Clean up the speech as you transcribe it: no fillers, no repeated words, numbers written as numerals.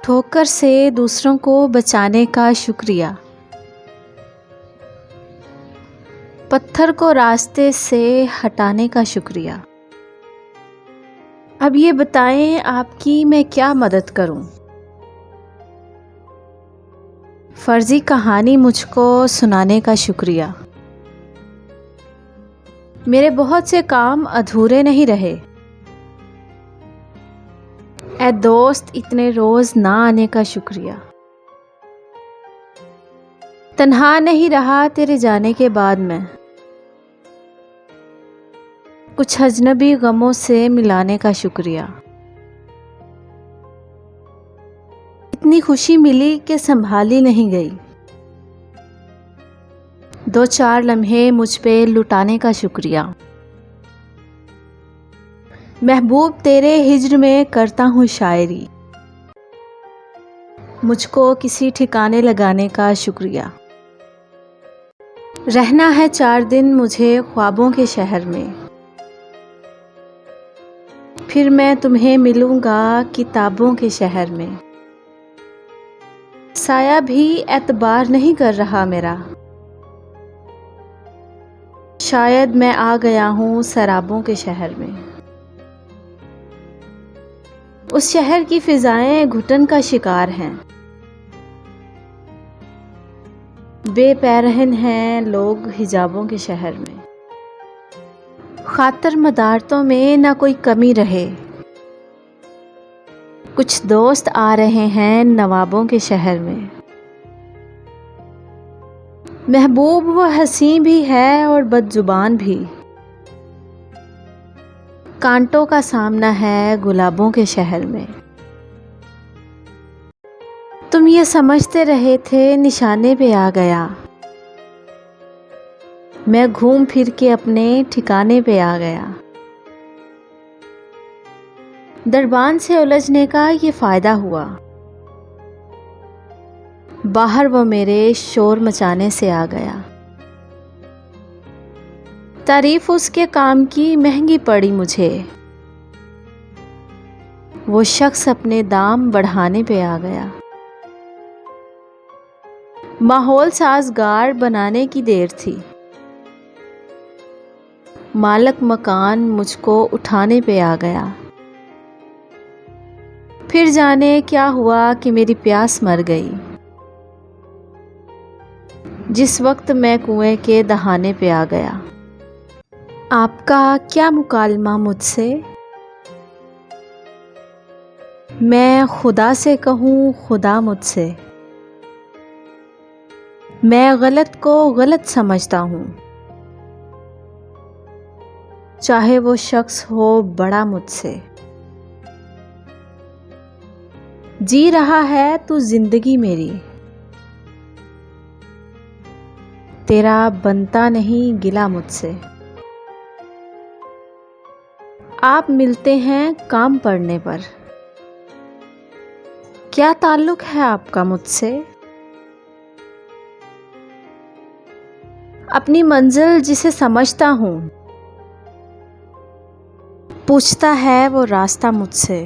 ठोकर से दूसरों को बचाने का शुक्रिया। पत्थर को रास्ते से हटाने का शुक्रिया। अब ये बताएं आपकी मैं क्या मदद करूं। फर्जी कहानी मुझको सुनाने का शुक्रिया। मेरे बहुत से काम अधूरे नहीं रहे। ऐ दोस्त इतने रोज ना आने का शुक्रिया। तन्हा नहीं रहा तेरे जाने के बाद मैं। कुछ अजनबी गमों से मिलाने का शुक्रिया। इतनी खुशी मिली कि संभाली नहीं गई। दो चार लम्हे मुझ पे लुटाने का शुक्रिया। महबूब तेरे हिज्र में करता हूँ शायरी। मुझको किसी ठिकाने लगाने का शुक्रिया। रहना है 4 दिन मुझे ख्वाबों के शहर में। फिर मैं तुम्हें मिलूँगा किताबों के शहर में। साया भी एतबार नहीं कर रहा मेरा। शायद मैं आ गया हूँ शराबों के शहर में। उस शहर की फिजाएं घुटन का शिकार हैं। बेपैरहन हैं लोग हिजाबों के शहर में। खातर मदारतों में ना कोई कमी रहे। कुछ दोस्त आ रहे हैं नवाबों के शहर में। महबूब वो हसी भी है और बदजुबान भी। कांटों का सामना है गुलाबों के शहर में। तुम ये समझते रहे थे निशाने पे आ गया। मैं घूम फिर के अपने ठिकाने पे आ गया। दरबान से उलझने का ये फ़ायदा हुआ। बाहर वो मेरे शोर मचाने से आ गया। तारीफ उसके काम की महंगी पड़ी मुझे। वो शख्स अपने दाम बढ़ाने पे आ गया। माहौल साजगार बनाने की देर थी। मालक मकान मुझको उठाने पे आ गया। फिर जाने क्या हुआ कि मेरी प्यास मर गई। जिस वक्त मैं कुएं के दहाने पे आ गया। आपका क्या मुकालमा मुझसे। मैं खुदा से कहूँ खुदा मुझसे। मैं गलत को गलत समझता हूँ। चाहे वो शख्स हो बड़ा मुझसे। जी रहा है तू जिंदगी मेरी। तेरा बनता नहीं गिला मुझसे। आप मिलते हैं काम पड़ने पर। क्या ताल्लुक है आपका मुझसे। अपनी मंजिल जिसे समझता हूँ पूछता है वो रास्ता मुझसे।